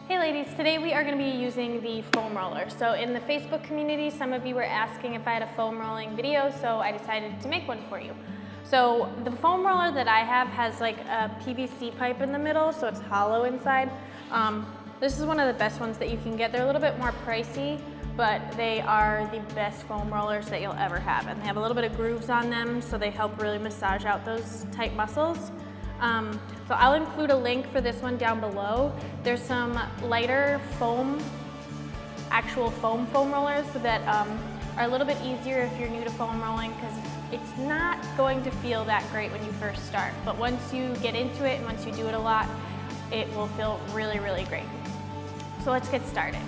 Hey ladies, today we are going to be using the foam roller. So in the Facebook community, some of you were asking if I had a foam rolling video, so I decided to make one for you. So the foam roller that I have has like a PVC pipe in the middle, so it's hollow inside. This is one of the best ones that you can get. They're a little bit more pricey, but they are the best foam rollers that you'll ever have. And they have a little bit of grooves on them, so they help really massage out those tight muscles. So I'll include a link for this one down below. There's some lighter foam, actual foam rollers that are a little bit easier if you're new to foam rolling, because it's not going to feel that great when you first start. But once you get into it and once you do it a lot, it will feel really, really great. So let's get started.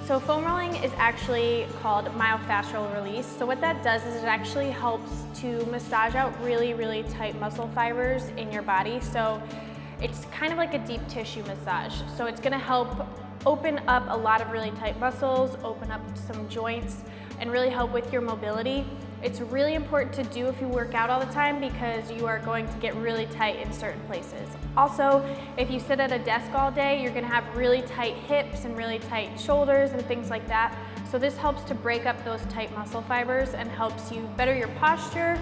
So foam rolling is actually called myofascial release. So what that does is it actually helps to massage out really, really tight muscle fibers in your body. So it's kind of like a deep tissue massage. So it's gonna help open up a lot of really tight muscles, open up some joints, and really help with your mobility. It's really important to do if you work out all the time because you are going to get really tight in certain places. Also, if you sit at a desk all day, you're gonna have really tight hips and really tight shoulders and things like that. So this helps to break up those tight muscle fibers and helps you better your posture,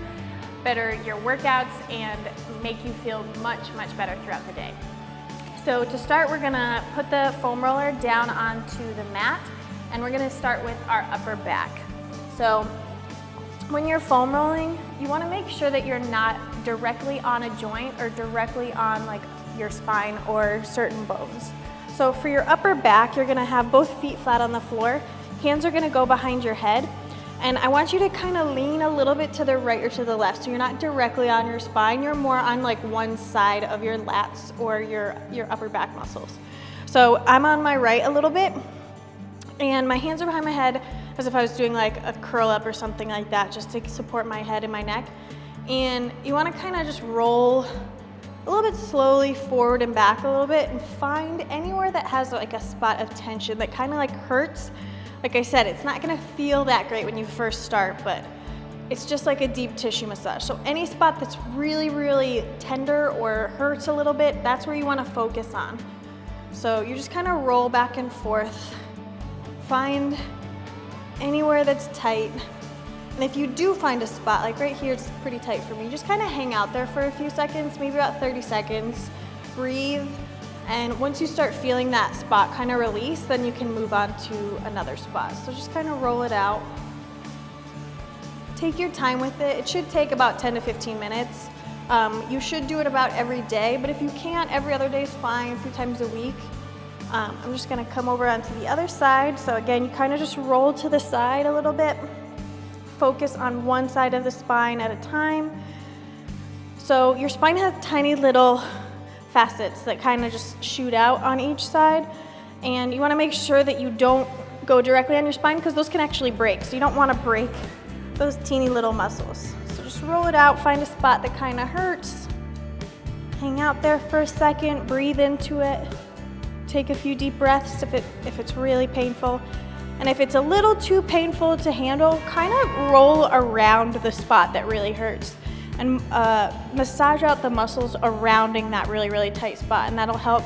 better your workouts, and make you feel much, much better throughout the day. So to start, we're gonna put the foam roller down onto the mat, and we're gonna start with our upper back. So when you're foam rolling, you wanna make sure that you're not directly on a joint or directly on like your spine or certain bones. So for your upper back, you're gonna have both feet flat on the floor. Hands are gonna go behind your head. And I want you to kind of lean a little bit to the right or to the left. So you're not directly on your spine, you're more on like one side of your lats or your upper back muscles. So I'm on my right a little bit, and my hands are behind my head as if I was doing like a curl up or something like that, just to support my head and my neck. And you want to kind of just roll a little bit slowly forward and back a little bit, and find anywhere that has like a spot of tension that kind of like hurts. Like I said, it's not gonna feel that great when you first start, but it's just like a deep tissue massage. So any spot that's really, really tender or hurts a little bit, that's where you wanna focus on. So you just kind of roll back and forth, find anywhere that's tight. And if you do find a spot, like right here, it's pretty tight for me, just kind of hang out there for a few seconds, maybe about 30 seconds, breathe. And once you start feeling that spot kind of release, then you can move on to another spot. So just kind of roll it out. Take your time with it. It should take about 10 to 15 minutes. You should do it about every day, but if you can't, every other day is fine, a few times a week. I'm just gonna come over onto the other side. So again, you kind of just roll to the side a little bit. Focus on one side of the spine at a time. So your spine has tiny little facets that kind of just shoot out on each side, and you want to make sure that you don't go directly on your spine because those can actually break. So you don't want to break those teeny little muscles. So just roll it out, find a spot that kind of hurts, hang out there for a second, breathe into it, take a few deep breaths if it's really painful. And if it's a little too painful to handle, kind of roll around the spot that really hurts and massage out the muscles surrounding that really, really tight spot, and that'll help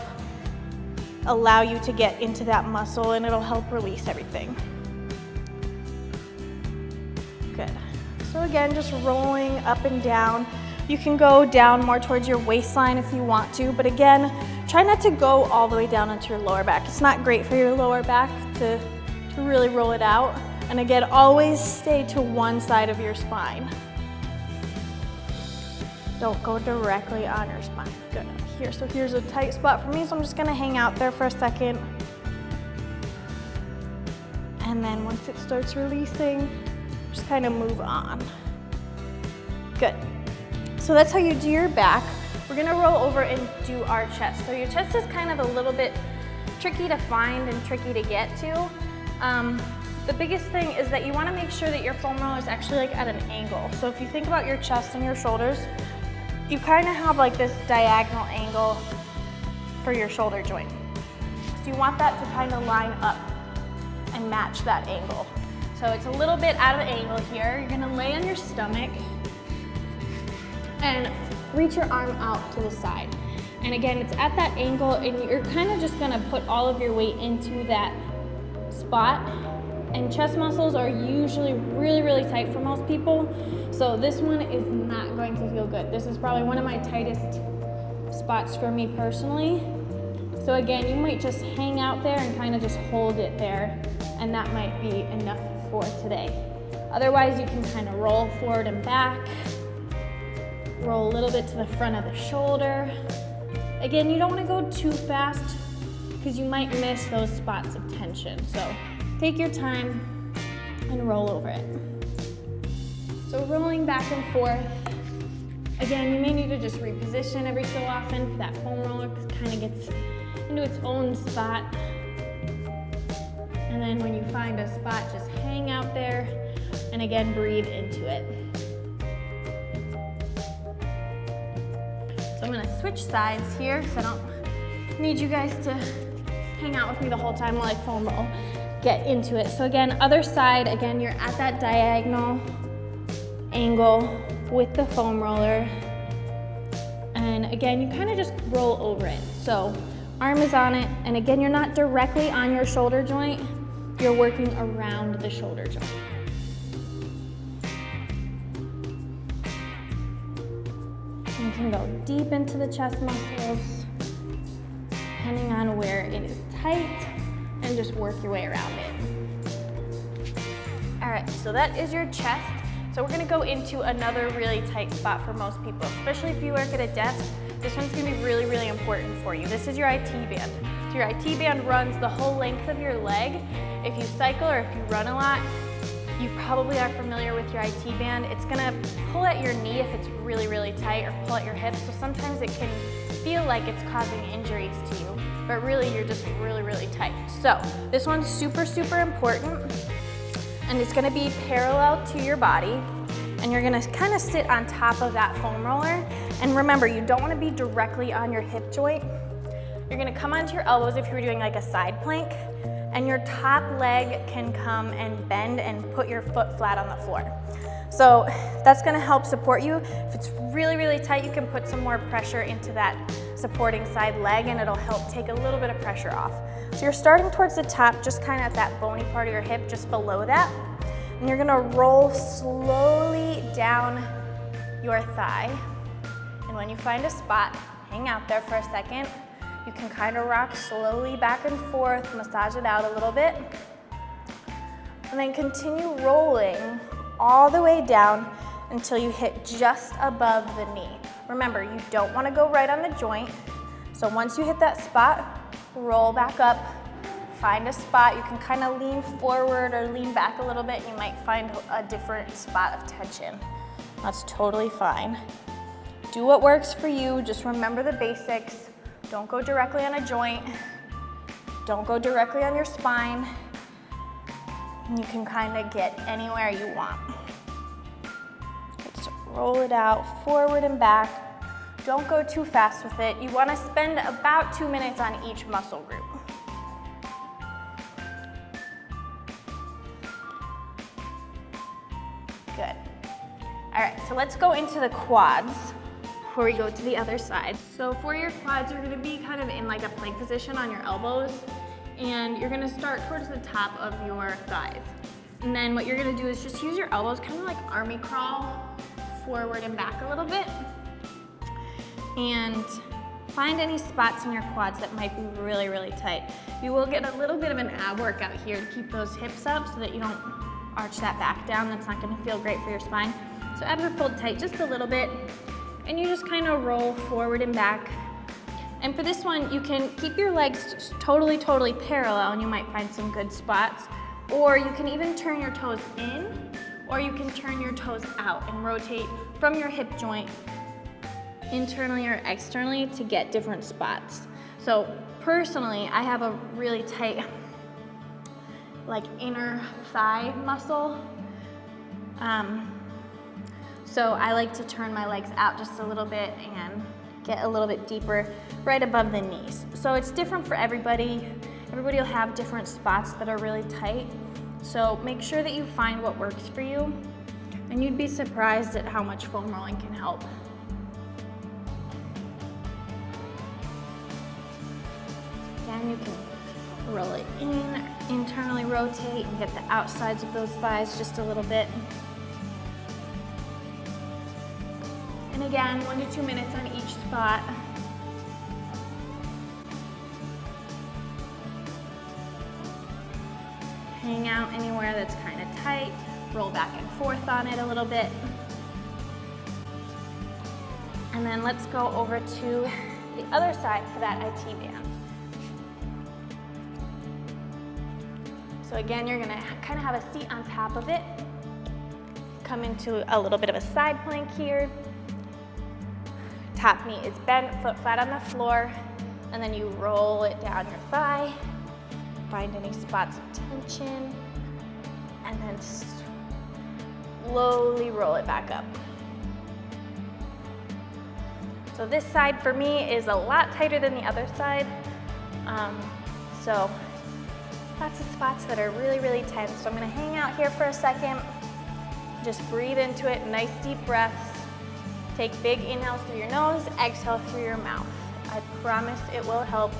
allow you to get into that muscle, and it'll help release everything. Good. So again, just rolling up and down. You can go down more towards your waistline if you want to, but again, try not to go all the way down into your lower back. It's not great for your lower back to really roll it out. And again, always stay to one side of your spine. Don't go directly on your spine. Good. Here, so here's a tight spot for me, so I'm just gonna hang out there for a second. And then once it starts releasing, just kind of move on. Good. So that's how you do your back. We're gonna roll over and do our chest. So your chest is kind of a little bit tricky to find and tricky to get to. The biggest thing is that you wanna make sure that your foam roller is actually like at an angle. So if you think about your chest and your shoulders, you kind of have like this diagonal angle for your shoulder joint. So you want that to kind of line up and match that angle. So it's a little bit out of angle here. You're gonna lay on your stomach and reach your arm out to the side. And again, it's at that angle, and you're kind of just gonna put all of your weight into that spot. And chest muscles are usually really, really tight for most people. So this one is not going to feel good. This is probably one of my tightest spots for me personally. So again, you might just hang out there and kind of just hold it there, and that might be enough for today. Otherwise, you can kind of roll forward and back, roll a little bit to the front of the shoulder. Again, you don't want to go too fast because you might miss those spots of tension. So take your time and roll over it. So rolling back and forth. Again, you may need to just reposition every so often for that foam roller kind of gets into its own spot. And then when you find a spot, just hang out there and again, breathe into it. So I'm gonna switch sides here because I don't need you guys to hang out with me the whole time while I foam roll. Get into it. So again, other side, again, you're at that diagonal angle with the foam roller. And again, you kind of just roll over it. So arm is on it, and again, you're not directly on your shoulder joint, you're working around the shoulder joint. You can go deep into the chest muscles, depending on where it is tight, and just work your way around it. All right, so that is your chest. So we're gonna go into another really tight spot for most people, especially if you work at a desk. This one's gonna be really, really important for you. This is your IT band. So your IT band runs the whole length of your leg. If you cycle or if you run a lot, you probably are familiar with your IT band. It's gonna pull at your knee if it's really, really tight, or pull at your hips. So sometimes it can feel like it's causing injuries to you, but really you're just really, really tight. So this one's super, super important, and it's gonna be parallel to your body, and you're gonna kind of sit on top of that foam roller. And remember, you don't wanna be directly on your hip joint. You're gonna come onto your elbows if you were doing like a side plank, and your top leg can come and bend and put your foot flat on the floor. So that's gonna help support you. If it's really, really tight, you can put some more pressure into that supporting side leg, and it'll help take a little bit of pressure off. So you're starting towards the top, just kind of at that bony part of your hip, just below that. And you're gonna roll slowly down your thigh. And when you find a spot, hang out there for a second. You can kind of rock slowly back and forth, massage it out a little bit. And then continue rolling all the way down until you hit just above the knee. Remember, you don't want to go right on the joint. So once you hit that spot, roll back up, find a spot. You can kind of lean forward or lean back a little bit. You might find a different spot of tension. That's totally fine. Do what works for you. Just remember the basics. Don't go directly on a joint. Don't go directly on your spine. You can kind of get anywhere you want. Let's roll it out forward and back. Don't go too fast with it. You want to spend about 2 minutes on each muscle group. Good. All right, so let's go into the quads before we go to the other side. So for your quads, you're gonna be kind of in like a plank position on your elbows, and you're gonna start towards the top of your thighs. And then what you're gonna do is just use your elbows, kind of like army crawl, forward and back a little bit. And find any spots in your quads that might be really, really tight. You will get a little bit of an ab workout here to keep those hips up so that you don't arch that back down. That's not gonna feel great for your spine. So abs are pulled tight just a little bit, and you just kind of roll forward and back. And for this one, you can keep your legs totally, totally parallel, and you might find some good spots. Or you can even turn your toes in, or you can turn your toes out and rotate from your hip joint internally or externally to get different spots. So personally, I have a really tight, like inner thigh muscle. So I like to turn my legs out just a little bit and get a little bit deeper right above the knees. So it's different for everybody. Everybody will have different spots that are really tight. So make sure that you find what works for you, and you'd be surprised at how much foam rolling can help. Again, you can roll it in, internally rotate, and get the outsides of those thighs just a little bit. And again, 1 to 2 minutes on each spot. Hang out anywhere that's kind of tight. Roll back and forth on it a little bit. And then let's go over to the other side for that IT band. So again, you're gonna kind of have a seat on top of it. Come into a little bit of a side plank here. Top knee is bent, foot flat on the floor, and then you roll it down your thigh. Find any spots of tension, and then slowly roll it back up. So this side for me is a lot tighter than the other side. So lots of spots that are really, really tense. So I'm gonna hang out here for a second. Just breathe into it, nice deep breaths. Take big inhales through your nose, exhale through your mouth. I promise it will help.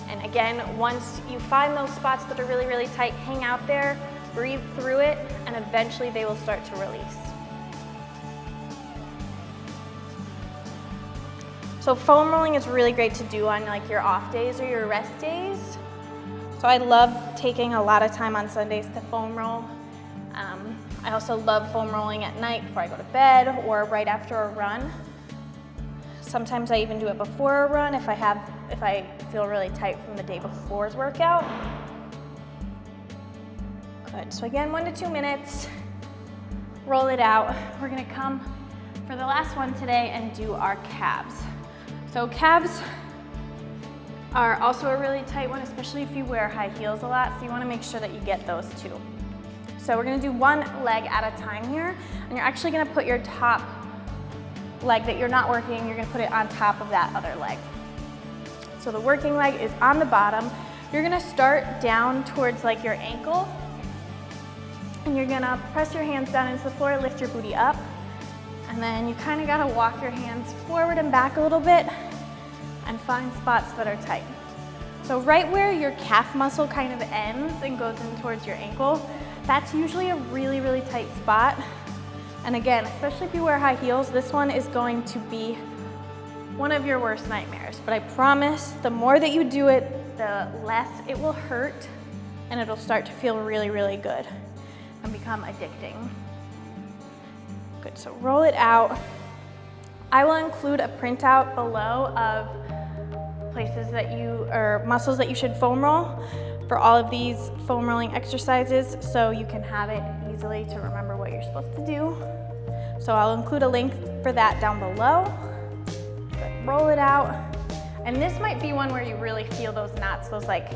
And again, once you find those spots that are really, really tight, hang out there, breathe through it, and eventually they will start to release. So foam rolling is really great to do on like your off days or your rest days. So I love taking a lot of time on Sundays to foam roll. I also love foam rolling at night before I go to bed or right after a run. Sometimes I even do it before a run if I feel really tight from the day before's workout. Good, so again, 1 to 2 minutes. Roll it out. We're gonna come for the last one today and do our calves. So calves are also a really tight one, especially if you wear high heels a lot, so you wanna make sure that you get those too. So we're gonna do one leg at a time here, and you're actually gonna put your top leg that you're not working, you're gonna put it on top of that other leg. So the working leg is on the bottom. You're gonna start down towards like your ankle, and you're gonna press your hands down into the floor, lift your booty up, and then you kind of gotta walk your hands forward and back a little bit and find spots that are tight. So right where your calf muscle kind of ends and goes in towards your ankle, that's usually a really, really tight spot. And again, especially if you wear high heels, this one is going to be one of your worst nightmares. But I promise, the more that you do it, the less it will hurt, and it'll start to feel really, really good and become addicting. Good, so roll it out. I will include a printout below of places that or muscles that you should foam roll for all of these foam rolling exercises, so you can have it easily to remember what you're supposed to do. So I'll include a link for that down below. Good. Roll it out. And this might be one where you really feel those knots, those like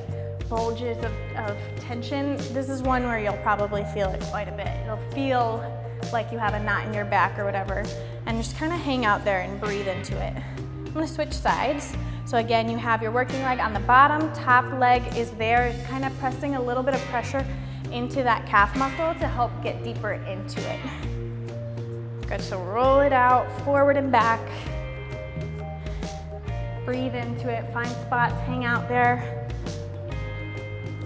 bulges of tension. This is one where you'll probably feel it quite a bit. It'll feel like you have a knot in your back or whatever, and just kind of hang out there and breathe into it. I'm gonna switch sides. So again, you have your working leg on the bottom, top leg is there. It's kind of pressing a little bit of pressure into that calf muscle to help get deeper into it. Good, so roll it out, forward and back. Breathe into it, find spots, hang out there.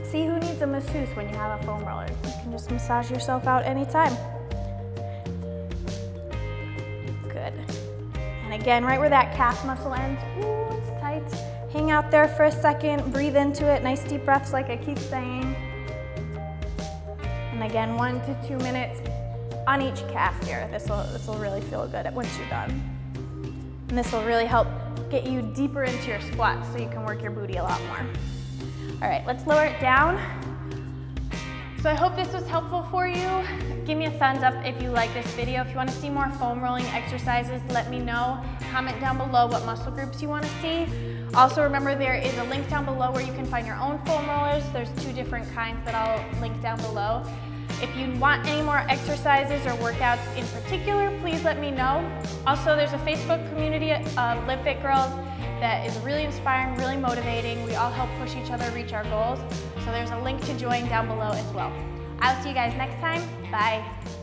See who needs a masseuse when you have a foam roller. You can just massage yourself out anytime. Good. And again, right where that calf muscle ends, ooh, it's tight. Hang out there for a second, breathe into it, nice deep breaths like I keep saying. And again, 1 to 2 minutes on each calf here. This will really feel good once you're done. And this will really help get you deeper into your squats so you can work your booty a lot more. All right, let's lower it down. So I hope this was helpful for you. Give me a thumbs up if you like this video. If you want to see more foam rolling exercises, let me know. Comment down below what muscle groups you want to see. Also remember, there is a link down below where you can find your own foam rollers. There's 2 different kinds that I'll link down below. If you want any more exercises or workouts in particular, please let me know. Also, there's a Facebook community of Live Fit Girls that is really inspiring, really motivating. We all help push each other reach our goals. So there's a link to join down below as well. I'll see you guys next time. Bye.